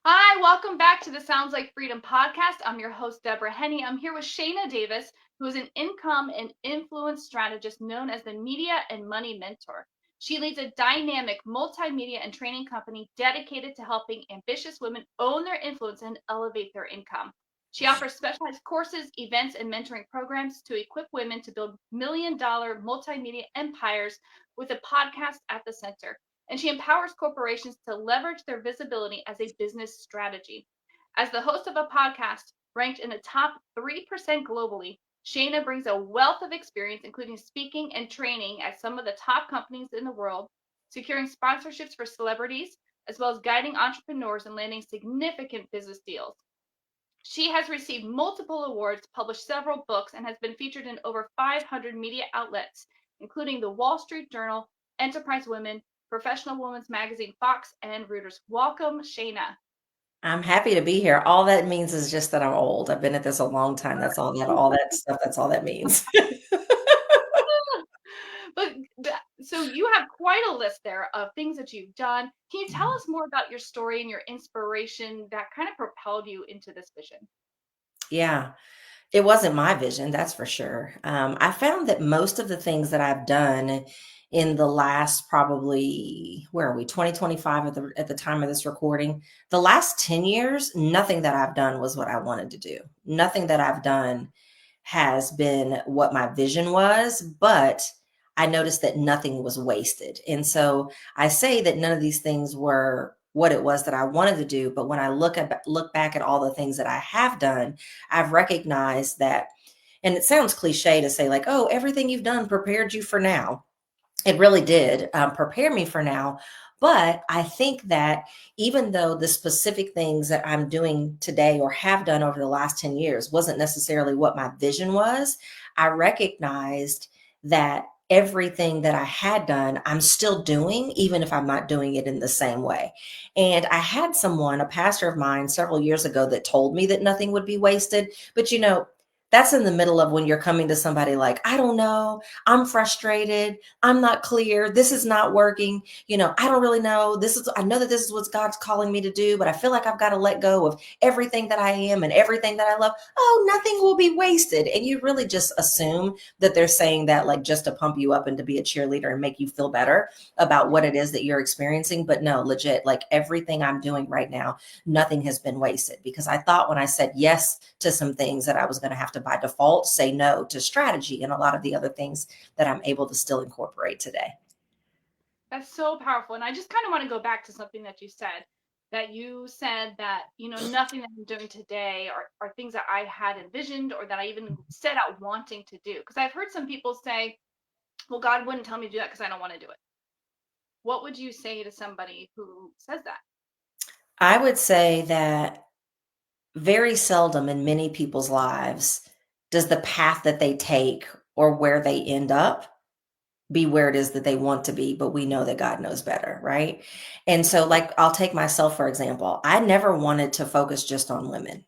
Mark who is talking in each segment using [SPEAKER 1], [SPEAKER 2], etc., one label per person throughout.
[SPEAKER 1] Hi, welcome back to the Sounds Like Freedom podcast. I'm your host, Deborah Henne. I'm here with Shayna Davis, who is an income and influence strategist known as the Media and Money Mentor. She leads a dynamic multimedia and training company dedicated to helping ambitious women own their influence and elevate their income. She offers specialized courses, events, and mentoring programs to equip women to build $1 million multimedia empires with a podcast at the center, and she empowers corporations to leverage their visibility as a business strategy. As the host of a podcast ranked in the top 3% globally, Shayna brings a wealth of experience, including speaking and training at some of the top companies in the world, securing sponsorships for celebrities, as well as guiding entrepreneurs in landing significant business deals. She has received multiple awards, published several books, and has been featured in over 500 media outlets, including the Wall Street Journal, Enterprise Women, Professional Women's Magazine, Fox, and Reuters. Welcome, Shayna.
[SPEAKER 2] I'm happy to be here. All that means is just that I'm old. I've been at this a long time. That's all that stuff, that's all that means.
[SPEAKER 1] But so you have quite a list there of things that you've done. Can you tell
[SPEAKER 2] Mhm.
[SPEAKER 1] us more about your story and your inspiration that kind of propelled you into this vision?
[SPEAKER 2] Yeah, it wasn't my vision, that's for sure. I found that most of the things that I've done in the last probably, where are we, 2025 at the time of this recording, the last 10 years, nothing that I've done was what I wanted to do. Nothing that I've done has been what my vision was, but I noticed that nothing was wasted. And so I say that none of these things were what it was that I wanted to do, but when I look back at all the things that I have done, I've recognized that, and it sounds cliche to say like, oh, everything you've done prepared you for now. It really did prepare me for now. But I think that even though the specific things that I'm doing today or have done over the last 10 years wasn't necessarily what my vision was, I recognized that everything that I had done, I'm still doing, even if I'm not doing it in the same way. And I had someone, a pastor of mine, several years ago that told me that nothing would be wasted. But that's in the middle of when you're coming to somebody like, I don't know, I'm frustrated, I'm not clear, this is not working, I don't really know. I know that this is what God's calling me to do, but I feel like I've got to let go of everything that I am and everything that I love. Oh, nothing will be wasted. And you really just assume that they're saying that like just to pump you up and to be a cheerleader and make you feel better about what it is that you're experiencing. But no, legit, like everything I'm doing right now, nothing has been wasted, because I thought when I said yes to some things that I was going to have to by default say no to strategy and a lot of the other things that I'm able to still incorporate today.
[SPEAKER 1] That's so powerful. And I just kind of want to go back to something that you said that, nothing that I'm doing today are things that I had envisioned or that I even set out wanting to do. Because I've heard some people say, well, God wouldn't tell me to do that because I don't want to do it. What would you say to somebody who says that?
[SPEAKER 2] I would say that very seldom in many people's lives does the path that they take or where they end up be where it is that they want to be, but we know that God knows better, right? And so, like, I'll take myself for example. I never wanted to focus just on women.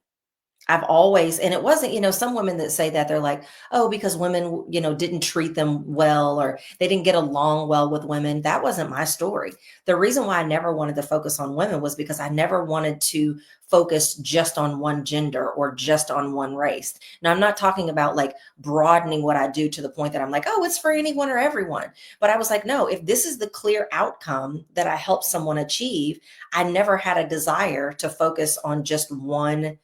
[SPEAKER 2] I've always, and it wasn't, some women that say that they're like, oh, because women, didn't treat them well or they didn't get along well with women. That wasn't my story. The reason why I never wanted to focus on women was because I never wanted to focus just on one gender or just on one race. Now, I'm not talking about like broadening what I do to the point that I'm like, oh, it's for anyone or everyone. But I was like, no, if this is the clear outcome that I help someone achieve, I never had a desire to focus on just one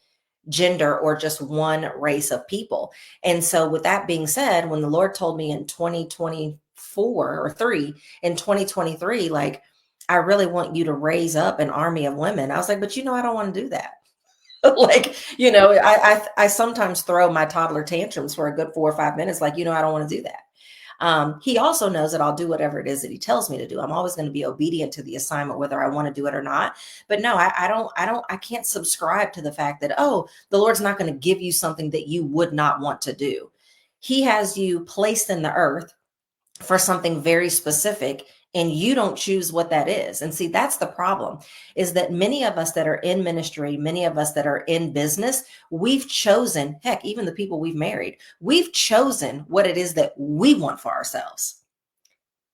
[SPEAKER 2] gender or just one race of people. And so with that being said, when the Lord told me in 2024 or 3 in 2023, like, I really want you to raise up an army of women. I was like, but I don't want to do that. Like, I sometimes throw my toddler tantrums for a good 4 or 5 minutes. Like, I don't want to do that. He also knows that I'll do whatever it is that he tells me to do. I'm always going to be obedient to the assignment, whether I want to do it or not. But no, I can't subscribe to the fact that, oh, the Lord's not going to give you something that you would not want to do. He has you placed in the earth for something very specific, and you don't choose what that is. And see, that's the problem, is that many of us that are in ministry, many of us that are in business, we've chosen, heck, even the people we've married, we've chosen what it is that we want for ourselves.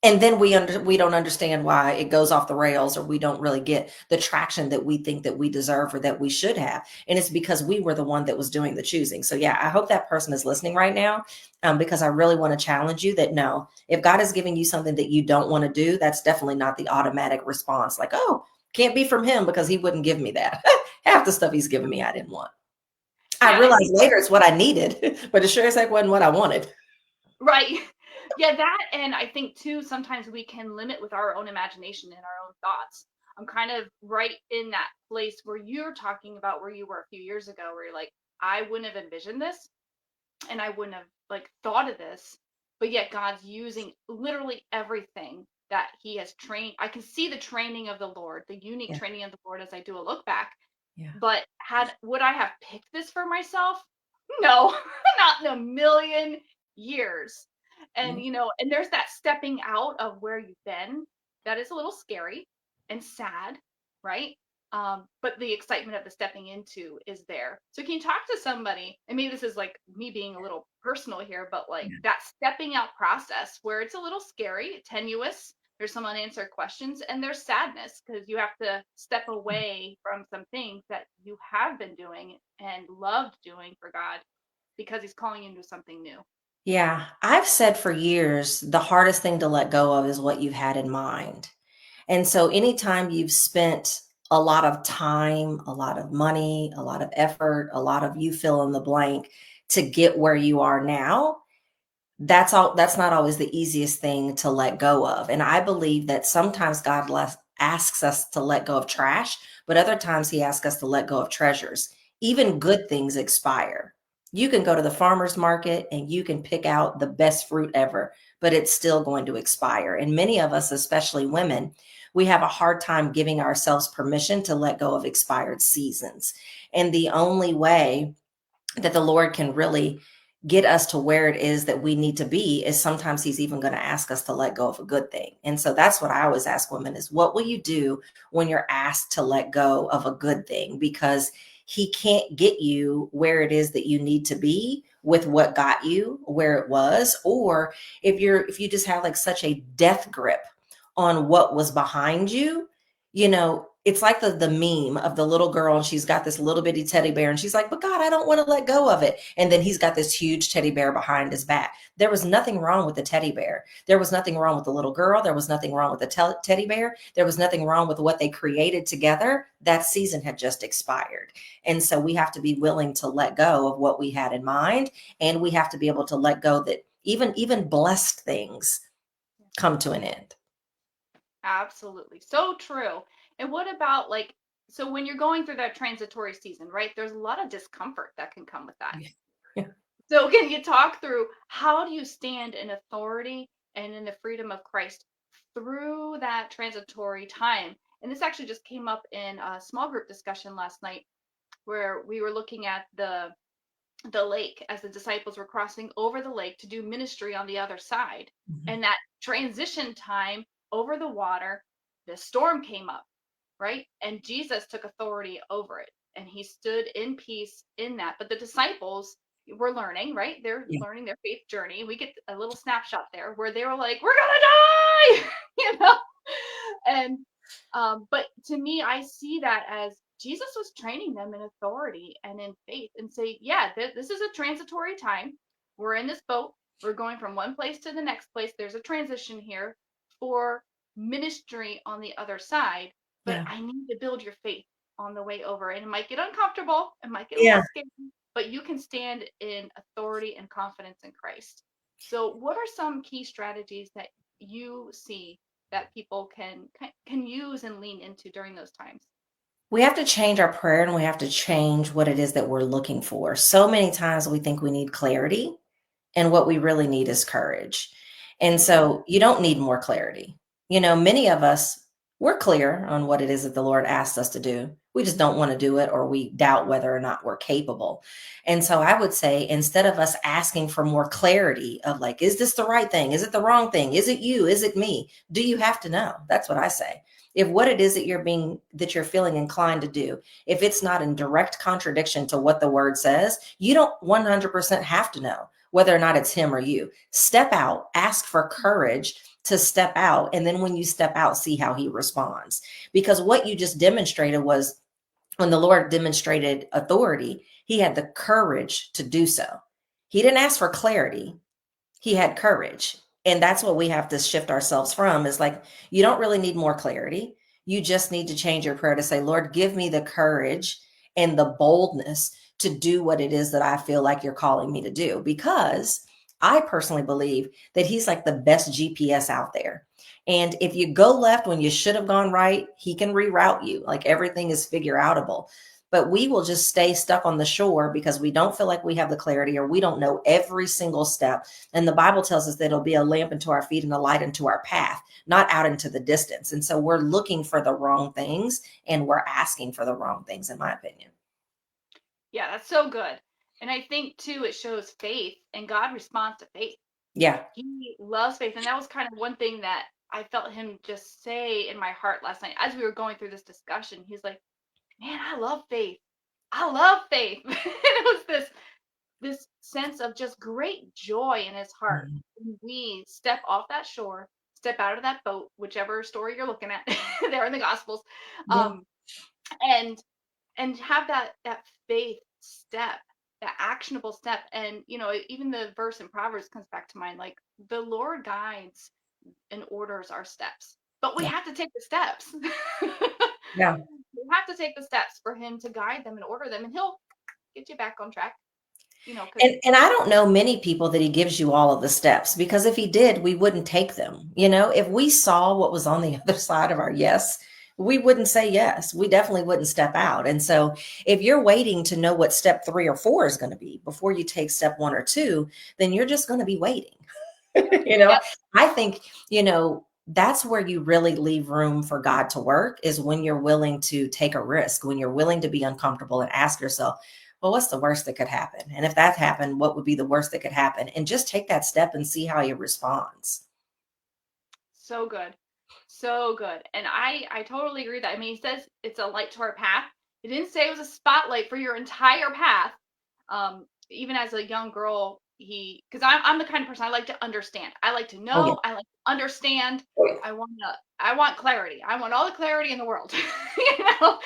[SPEAKER 2] And then we don't understand why it goes off the rails, or we don't really get the traction that we think that we deserve or that we should have. And it's because we were the one that was doing the choosing. So yeah, I hope that person is listening right now, because I really want to challenge you that no, if God is giving you something that you don't want to do, that's definitely not the automatic response. Like, oh, can't be from him because he wouldn't give me that. Half the stuff he's given me, I didn't want. I
[SPEAKER 1] Yeah, I
[SPEAKER 2] realized
[SPEAKER 1] think
[SPEAKER 2] later it's what I needed, but it sure as heck wasn't what I wanted.
[SPEAKER 1] right. Yeah, that, and I think too, sometimes we can limit with our own imagination and our own thoughts. I'm kind of right in that place where you're talking about where you were a few years ago, where you're like, I wouldn't have envisioned this and I wouldn't have like thought of this, but yet God's using literally everything that he has trained. I can see the training of the Lord, the unique
[SPEAKER 2] Yeah.
[SPEAKER 1] training of the Lord as I do a look back.
[SPEAKER 2] Yeah.
[SPEAKER 1] But would I have picked this for myself? No, not in a million years. And
[SPEAKER 2] Yeah.
[SPEAKER 1] and there's that stepping out of where you've been that is a little scary and sad, right? But the excitement of the stepping into is there. So can you talk to somebody? I mean, this is like me being a little personal here, but like that stepping out process where it's a little scary, tenuous, there's some unanswered questions, and there's sadness because you have to step away from some things that you have been doing and loved doing for God because he's calling you into something new.
[SPEAKER 2] Yeah, I've said for years, the hardest thing to let go of is what you've had in mind. And so anytime you've spent a lot of time, a lot of money, a lot of effort, a lot of you fill in the blank to get where you are now, that's not always the easiest thing to let go of. And I believe that sometimes asks us to let go of trash, but other times he asks us to let go of treasures. Even good things expire. You can go to the farmer's market and you can pick out the best fruit ever, but it's still going to expire. And many of us, especially women, we have a hard time giving ourselves permission to let go of expired seasons. And the only way that the Lord can really get us to where it is that we need to be is sometimes he's even going to ask us to let go of a good thing. And so that's what I always ask women is, what will you do when you're asked to let go of a good thing? Because he can't get you where it is that you need to be with what got you where it was. Or if you just have like such a death grip on what was behind you, it's like the meme of the little girl, and she's got this little bitty teddy bear, and she's like, but God, I don't want to let go of it. And then he's got this huge teddy bear behind his back. There was nothing wrong with the teddy bear. There was nothing wrong with the little girl. There was nothing wrong with the teddy bear. There was nothing wrong with what they created together. That season had just expired. And so we have to be willing to let go of what we had in mind. And we have to be able to let go that even blessed things come to an end.
[SPEAKER 1] Absolutely. So true. And what about like, so when you're going through that transitory season, right? There's a lot of discomfort that can come with that.
[SPEAKER 2] Yeah.
[SPEAKER 1] So can you talk through how do you stand in authority and in the freedom of Christ through that transitory time? And this actually just came up in a small group discussion last night where we were looking at the lake as the disciples were crossing over the lake to do ministry on the other side.
[SPEAKER 2] Mhm.
[SPEAKER 1] And that transition time over the water, the storm came up, right? And Jesus took authority over it and he stood in peace in that. But the disciples were learning, right? They're
[SPEAKER 2] Yeah.
[SPEAKER 1] learning their faith journey. We get a little snapshot there where they were like, we're going to die, you know? And but to me, I see that as Jesus was training them in authority and in faith and say, yeah, this is a transitory time. We're in this boat. We're going from one place to the next place. There's a transition here for ministry on the other side, but
[SPEAKER 2] Yeah.
[SPEAKER 1] I need to build your faith on the way over. And it might get uncomfortable, it might get a
[SPEAKER 2] Yeah.
[SPEAKER 1] little scary, but you can stand in authority and confidence in Christ. So, what are some key strategies that you see that people can use and lean into during those times?
[SPEAKER 2] We have to change our prayer, and we have to change what it is that we're looking for. So many times we think we need clarity, and what we really need is courage. And
[SPEAKER 1] Mm,
[SPEAKER 2] so you don't need more clarity. Many of us, we're clear on what it is that the Lord asked us to do. We just don't want to do it, or we doubt whether or not we're capable. And so I would say, instead of us asking for more clarity of like, is this the right thing? Is it the wrong thing? Is it you? Is it me? Do you have to know? That's what I say. If what it is that you're feeling inclined to do, if it's not in direct contradiction to what the word says, you don't 100% have to know. whether or not it's him or you. Step out, ask for courage to step out. And then when you step out, see how he responds. Because what you just demonstrated was when the Lord demonstrated authority, he had the courage to do so. He didn't ask for clarity. He had courage. And that's what we have to shift ourselves from, is like, you don't really need more clarity. You just need to change your prayer to say, Lord, give me the courage and the boldness to do what it is that I feel like you're calling me to do. Because I personally believe that he's like the best GPS out there. And if you go left when you should have gone right, he can reroute you. Like, everything is figure outable. But we will just stay stuck on the shore because we don't feel like we have the clarity, or we don't know every single step. And the Bible tells us that it'll be a lamp unto our feet and a light unto our path, not out into the distance. And so we're looking for the wrong things, and we're asking for the wrong things, in my opinion.
[SPEAKER 1] Yeah, that's so good. And I think too, it shows faith, and God responds to faith.
[SPEAKER 2] Yeah.
[SPEAKER 1] He loves faith. And that was kind of one thing that I felt him just say in my heart last night as we were going through this discussion. He's like, man, I love faith. I love faith. And it was this sense of just great joy in his heart
[SPEAKER 2] Mhm.
[SPEAKER 1] when we step off that shore, step out of that boat, whichever story you're looking at there in the Gospels,
[SPEAKER 2] Yeah.
[SPEAKER 1] and have that faith step, that actionable step. And even the verse in Proverbs comes back to mind, like, the Lord guides and orders our steps, but we
[SPEAKER 2] Yeah.
[SPEAKER 1] have to take the steps.
[SPEAKER 2] Yeah.
[SPEAKER 1] We have to take the steps for him to guide them and order them, and he'll get you back on track, because
[SPEAKER 2] And I don't know many people that he gives you all of the steps, because if he did, we wouldn't take them. If we saw what was on the other side of our yes, we wouldn't say yes. We definitely wouldn't step out. And so if you're waiting to know what step 3 or 4 is going to be before you take step 1 or 2, then you're just going to be waiting. you know,
[SPEAKER 1] yep.
[SPEAKER 2] I think, that's where you really leave room for God to work, is when you're willing to take a risk, when you're willing to be uncomfortable and ask yourself, well, what's the worst that could happen? And if that happened, what would be the worst that could happen? And just take that step and see how he responds.
[SPEAKER 1] So good. So good. And I totally agree that. I mean, he says it's a light to our path. It didn't say it was a spotlight for your entire path. Even as a young girl, because I'm the kind of person, I like to understand. I like to
[SPEAKER 2] Oh, yeah.
[SPEAKER 1] know. I like to understand.
[SPEAKER 2] Oh, yeah.
[SPEAKER 1] I want clarity. I want all the clarity in the world. you know?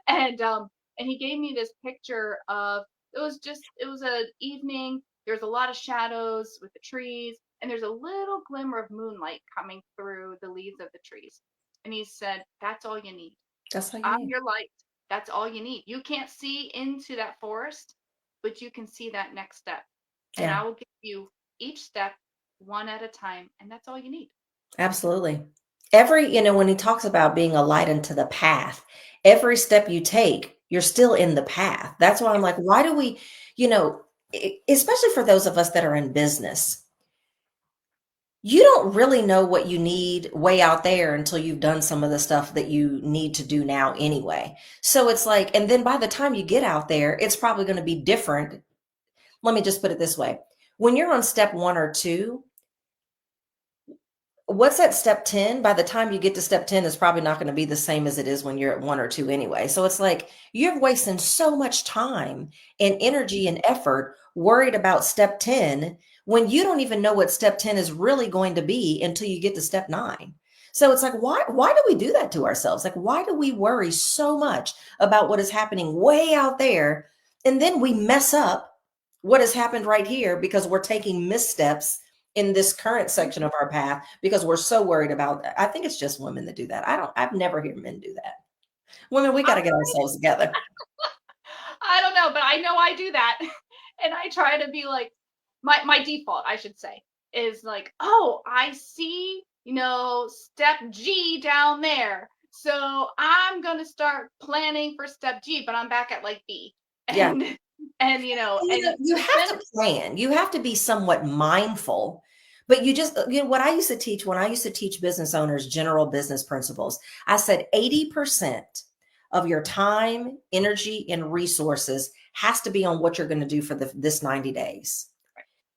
[SPEAKER 1] And he gave me this picture of, it was an evening. There's a lot of shadows with the trees, and there's a little glimmer of moonlight coming through the leaves of the trees. And he said, that's all you need.
[SPEAKER 2] That's all you
[SPEAKER 1] I'm
[SPEAKER 2] need.
[SPEAKER 1] your light. That's all you need. You can't see into that forest, but you can see that next step. And
[SPEAKER 2] Yeah,
[SPEAKER 1] I will give you each step one at a time. And that's all you need.
[SPEAKER 2] absolutely. When he talks about being a light into the path, every step you take, you're still in the path. That's why I'm like, why do we, especially for those of us that are in business, you don't really know what you need way out there until you've done some of the stuff that you need to do now anyway. So it's like, and then by the time you get out there, it's probably going to be different. Let me just put it this way. When you're on step 1 or 2, what's at step 10? By the time you get to step 10, is probably not going to be the same as it is when you're at 1 or 2 anyway. So it's like, you're wasting so much time and energy and effort worried about step 10 when you don't even know what step 10 is really going to be until you get to step 9. So it's like, why do we do that to ourselves? Like, why do we worry so much about what is happening way out there, and then we mess up what has happened right here because we're taking missteps in this current section of our path because we're so worried about that. I think it's just women that do that. I've never heard men do that. Women, we got to get ourselves together.
[SPEAKER 1] I don't know, but I know I do that. And I try to be like, my default, I should say, is like, oh, I see, step G down there. So I'm gonna start planning for step G, but I'm back at like B.
[SPEAKER 2] Yeah.
[SPEAKER 1] And
[SPEAKER 2] You have
[SPEAKER 1] then
[SPEAKER 2] to plan. You have to be somewhat mindful. But what I used to teach when I used to teach business owners general business principles, I said 80% of your time, energy, and resources has to be on what you're going to do for this 90 days.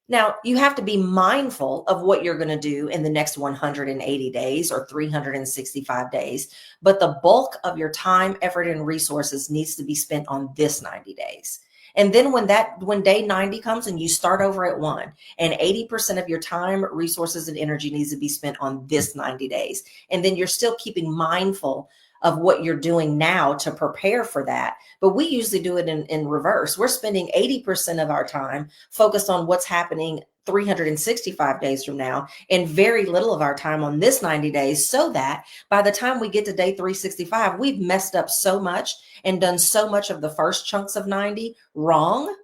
[SPEAKER 2] Now, you have to be mindful of what you're going to do in the next 180 days or 365 days, but the bulk of your time, effort, and resources needs to be spent on this 90 days. And then when day 90 comes and you start over at 1, and 80% of your time, resources, and energy needs to be spent on this 90 days. And then you're still keeping mindful of what you're doing now to prepare for that. But we usually do it in reverse. We're spending 80% of our time focused on what's happening 365 days from now, and very little of our time on this 90 days, so that by the time we get to day 365, we've messed up so much and done so much of the first chunks of 90 wrong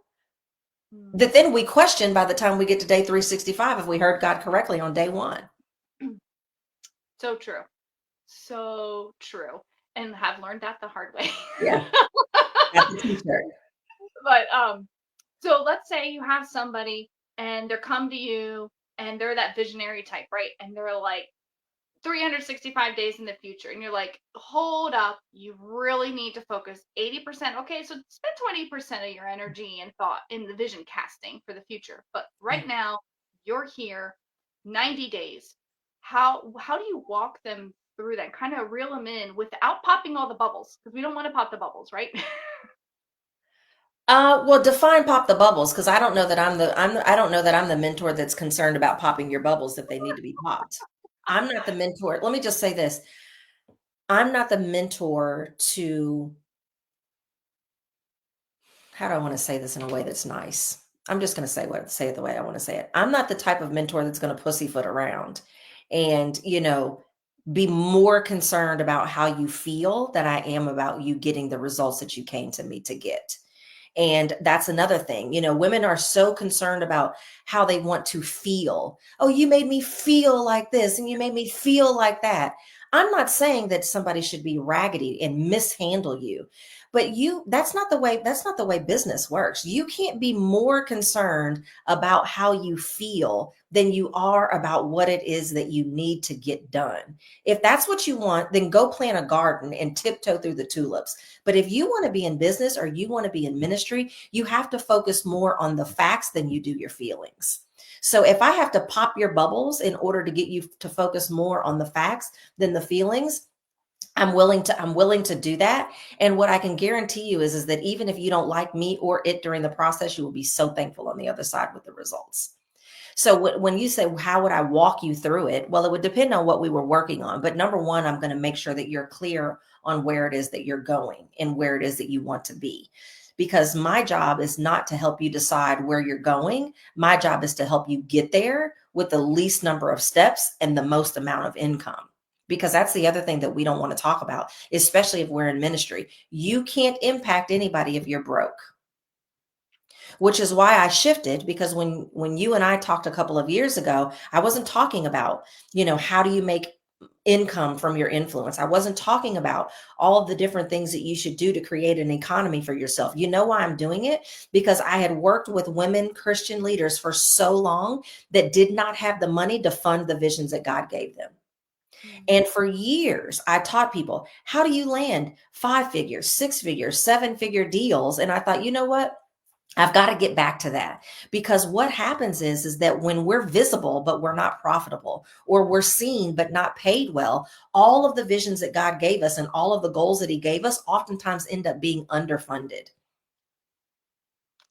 [SPEAKER 2] that then we question by the time we get to day 365 if we heard God correctly on day 1.
[SPEAKER 1] So true. So true. And have learned that the hard way.
[SPEAKER 2] Yeah. That's a t-shirt.
[SPEAKER 1] But so let's say you have somebody and they're come to you and they're that visionary type, right? And they're like 365 days in the future. And you're like, hold up, you really need to focus 80%. Okay, so spend 20% of your energy and thought in the vision casting for the future. But right now, you're here, 90 days. How do you walk them through that? Kind of reel them in without popping all the bubbles, because we don't want to pop the bubbles, right?
[SPEAKER 2] Well, define pop the bubbles, because I don't know that I don't know that I'm the mentor that's concerned about popping your bubbles if they need to be popped. I'm not the mentor. Let me just say this. I'm not the mentor to, how do I want to say this in a way that's nice? I'm just going to say it the way I want to say it. I'm not the type of mentor that's going to pussyfoot around and, be more concerned about how you feel than I am about you getting the results that you came to me to get. And that's another thing. Women are so concerned about how they want to feel. Oh, you made me feel like this and you made me feel like that. I'm not saying that somebody should be raggedy and mishandle you, but that's not the way business works. You can't be more concerned about how you feel than you are about what it is that you need to get done. If that's what you want, then go plant a garden and tiptoe through the tulips. But if you want to be in business or you want to be in ministry, you have to focus more on the facts than you do your feelings. So if I have to pop your bubbles in order to get you to focus more on the facts than the feelings, I'm willing to do that. And what I can guarantee you is that even if you don't like me or it during the process, you will be so thankful on the other side with the results. So when you say, how would I walk you through it? Well, it would depend on what we were working on. But number one, I'm going to make sure that you're clear on where it is that you're going and where it is that you want to be. Because my job is not to help you decide where you're going. My job is to help you get there with the least number of steps and the most amount of income. Because that's the other thing that we don't want to talk about, especially if we're in ministry. You can't impact anybody if you're broke. Which is why I shifted, because when you and I talked a couple of years ago, I wasn't talking about, how do you make income from your influence? I wasn't talking about all of the different things that you should do to create an economy for yourself. You know why I'm doing it? Because I had worked with women Christian leaders for so long that did not have the money to fund the visions that God gave them. And for years, I taught people, how do you land 5-figure, 6-figure, 7-figure deals? And I thought, you know what? I've got to get back to that, because what happens is that when we're visible, but we're not profitable, or we're seen, but not paid well, all of the visions that God gave us and all of the goals that he gave us oftentimes end up being underfunded,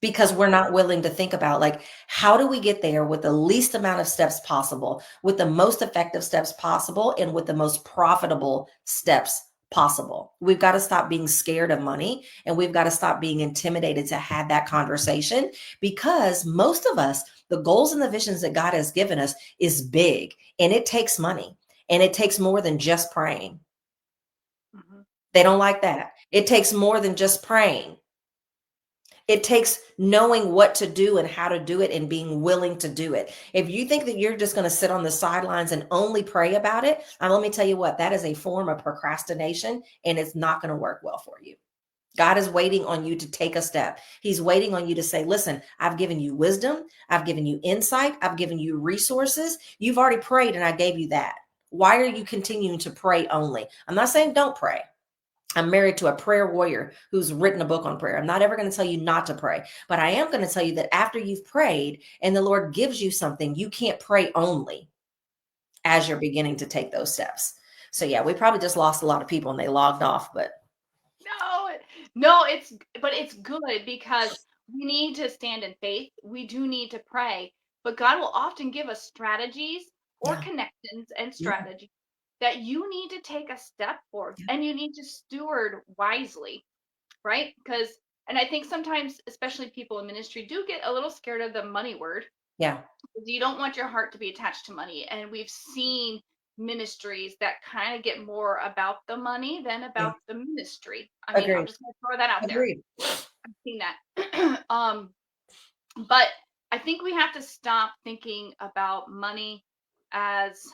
[SPEAKER 2] because we're not willing to think about, like, how do we get there with the least amount of steps possible, with the most effective steps possible, and with the most profitable steps possible. We've got to stop being scared of money, and we've got to stop being intimidated to have that conversation, because most of us, the goals and the visions that God has given us is big, and it takes money, and it takes more than just praying. They don't like that. It takes more than just praying. It takes knowing what to do and how to do it and being willing to do it. If you think that you're just going to sit on the sidelines and only pray about it, let me tell you what, that is a form of procrastination, and it's not going to work well for you. God is waiting on you to take a step. He's waiting on you to say, listen, I've given you wisdom. I've given you insight. I've given you resources. You've already prayed and I gave you that. Why are you continuing to pray only? I'm not saying don't pray. I'm married to a prayer warrior who's written a book on prayer. I'm not ever going to tell you not to pray, but I am going to tell you that after you've prayed and the Lord gives you something, you can't pray only as you're beginning to take those steps. So yeah, we probably just lost a lot of people and they logged off, but
[SPEAKER 1] No, it's good, because we need to stand in faith. We do need to pray, but God will often give us strategies or
[SPEAKER 2] Yeah.
[SPEAKER 1] connections and
[SPEAKER 2] Yeah.
[SPEAKER 1] strategies that you need to take a step for and you need to steward wisely, right? Because, and I think sometimes, especially people in ministry, do get a little scared of the money word.
[SPEAKER 2] Yeah.
[SPEAKER 1] You don't want your heart to be attached to money. And we've seen ministries that kind of get more about the money than
[SPEAKER 2] Yeah.
[SPEAKER 1] about the ministry. I mean, I'm
[SPEAKER 2] Agreed.
[SPEAKER 1] just going to throw that out there.
[SPEAKER 2] Agreed.
[SPEAKER 1] I've seen that. But I think we have to stop thinking about money as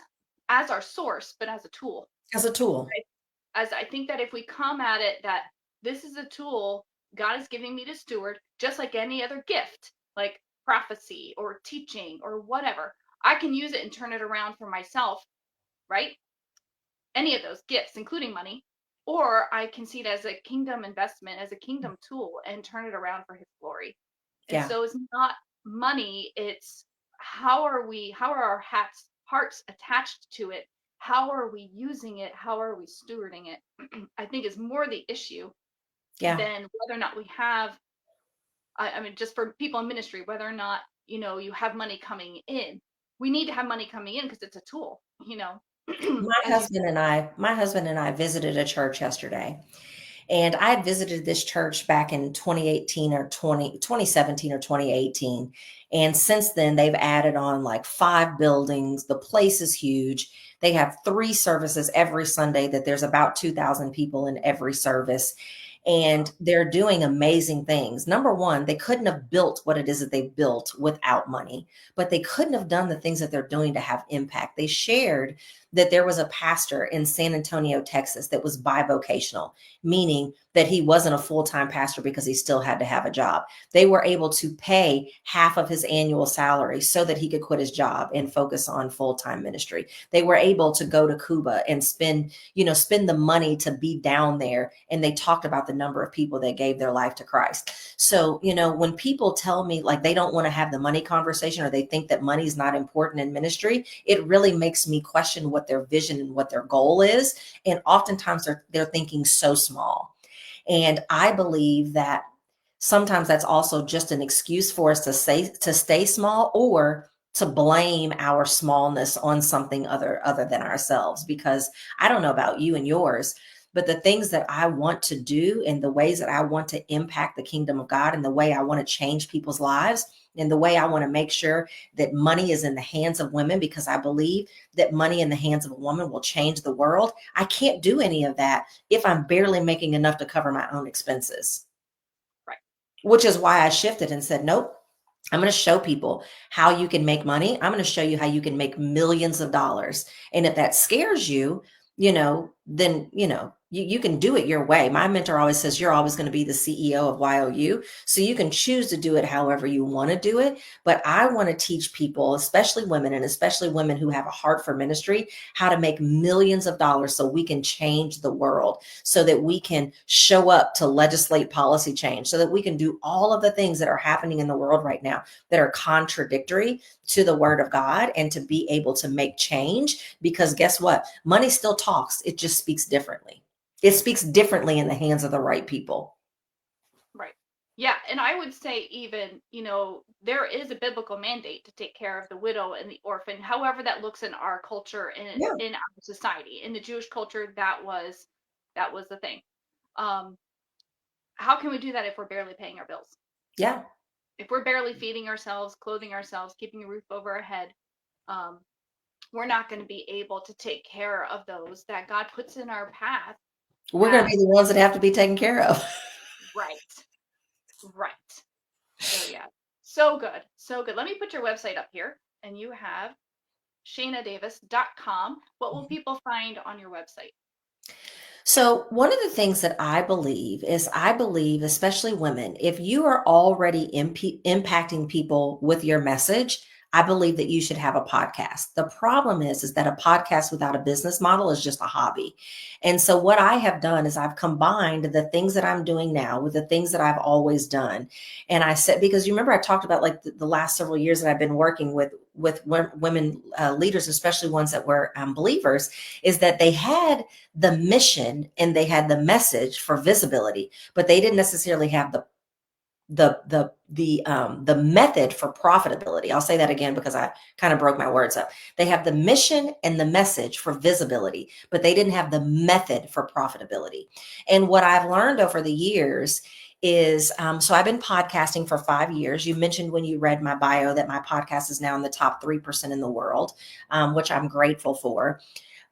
[SPEAKER 1] our source, but as a tool.
[SPEAKER 2] As a tool.
[SPEAKER 1] Right? As I think that if we come at it that this is a tool God is giving me to steward, just like any other gift, like prophecy or teaching or whatever, I can use it and turn it around for myself, right? Any of those gifts, including money, or I can see it as a kingdom investment, as a kingdom tool, and turn it around for His glory. And
[SPEAKER 2] Yeah.
[SPEAKER 1] so it's not money, it's how are our hearts attached to it? How are we using it? How are we stewarding it? I think is more the issue
[SPEAKER 2] Yeah.
[SPEAKER 1] than whether or not we have, I mean, just for people in ministry, whether or not, you have money coming in. We need to have money coming in because it's a tool, as you said.
[SPEAKER 2] My husband and I visited a church yesterday. And I had visited this church back in 2018 or 2017 or 2018. And since then, they've added on like 5 buildings. The place is huge. They have 3 services every Sunday that there's about 2,000 people in every service. And they're doing amazing things. Number one, they couldn't have built what it is that they built without money, but they couldn't have done the things that they're doing to have impact. They shared that there was a pastor in San Antonio, Texas, that was bivocational, meaning that he wasn't a full-time pastor because he still had to have a job. They were able to pay half of his annual salary so that he could quit his job and focus on full-time ministry. They were able to go to Cuba and spend the money to be down there. And they talked about the number of people that gave their life to Christ. So, when people tell me like they don't want to have the money conversation or they think that money is not important in ministry, it really makes me question what their vision and what their goal is. And oftentimes they're thinking so small. And I believe that sometimes that's also just an excuse for us to stay small or to blame our smallness on something other than ourselves. Because I don't know about you and yours, but the things that I want to do and the ways that I want to impact the kingdom of God and the way I want to change people's lives and the way I want to make sure that money is in the hands of women, because I believe that money in the hands of a woman will change the world. I can't do any of that if I'm barely making enough to cover my own expenses,
[SPEAKER 1] Right.
[SPEAKER 2] which is why I shifted and said, nope, I'm going to show people how you can make money. I'm going to show you how you can make millions of dollars. And if that scares you, then, you can do it your way. My mentor always says, you're always going to be the CEO of YOU. So you can choose to do it however you want to do it. But I want to teach people, especially women, and especially women who have a heart for ministry, how to make millions of dollars so we can change the world, so that we can show up to legislate policy change, so that we can do all of the things that are happening in the world right now that are contradictory to the word of God, and to be able to make change. Because guess what? Money still talks. It just speaks differently. It speaks differently in the hands of the right people.
[SPEAKER 1] Right. Yeah. And I would say, even, there is a biblical mandate to take care of the widow and the orphan, however that looks in our culture and
[SPEAKER 2] Yeah.
[SPEAKER 1] in our society. In the Jewish culture, that was the thing. Um, how can we do that if we're barely paying our bills?
[SPEAKER 2] Yeah.
[SPEAKER 1] If we're barely feeding ourselves, clothing ourselves, keeping a roof over our head, um, we're not going to be able to take care of those that God puts in our path.
[SPEAKER 2] We're going to be the ones that have to be taken care of.
[SPEAKER 1] Right. Right. So yeah, so good. So good. Let me put your website up here. And you have shaynadavis.com. What will people find on your website?
[SPEAKER 2] So, one of the things that I believe is, especially women, if you are already impacting people with your message, I believe that you should have a podcast. The problem is that a podcast without a business model is just a hobby. And so, what I have done is I've combined the things that I'm doing now with the things that I've always done. And I said, because you remember I talked about like the last several years that I've been working with women leaders, especially ones that were believers, is that they had the mission and they had the message for visibility, but they didn't necessarily have the method for profitability. I'll say that again because I kind of broke my words up. They have the mission and the message for visibility, but they didn't have the method for profitability. And what I've learned over the years is so I've been podcasting for 5 years. You mentioned when you read my bio that my podcast is now in the top 3% in the world, which I'm grateful for.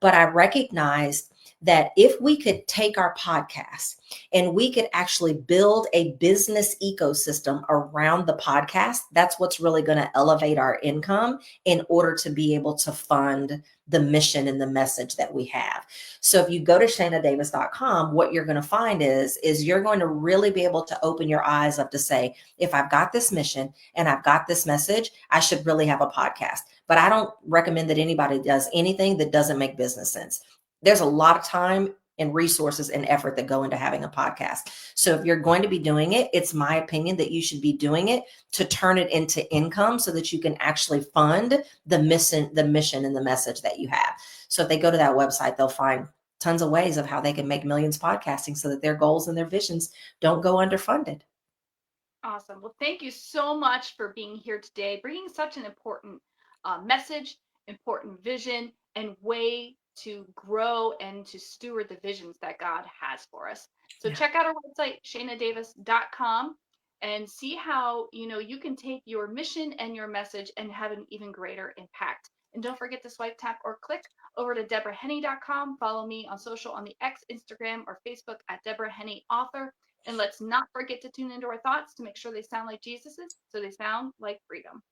[SPEAKER 2] But I recognized that if we could take our podcast and we could actually build a business ecosystem around the podcast, that's what's really going to elevate our income in order to be able to fund the mission and the message that we have. So if you go to shaynadavis.com, what you're going to find is you're going to really be able to open your eyes up to say, if I've got this mission and I've got this message, I should really have a podcast. But I don't recommend that anybody does anything that doesn't make business sense. There's a lot of time and resources and effort that go into having a podcast. So if you're going to be doing it, it's my opinion that you should be doing it to turn it into income so that you can actually fund the mission and the message that you have. So if they go to that website, they'll find tons of ways of how they can make millions podcasting so that their goals and their visions don't go underfunded.
[SPEAKER 1] Awesome. Well, thank you so much for being here today, bringing such an important message, important vision, and way to grow and to steward the visions that God has for us. So
[SPEAKER 2] Yeah.
[SPEAKER 1] check out our website, shaynadavis.com, and see how you can take your mission and your message and have an even greater impact. And don't forget to swipe, tap, or click over to deborahhenne.com. Follow me on social on the X, Instagram, or Facebook at Deborah Henne Author. And let's not forget to tune into our thoughts to make sure they sound like Jesus's, so they sound like freedom.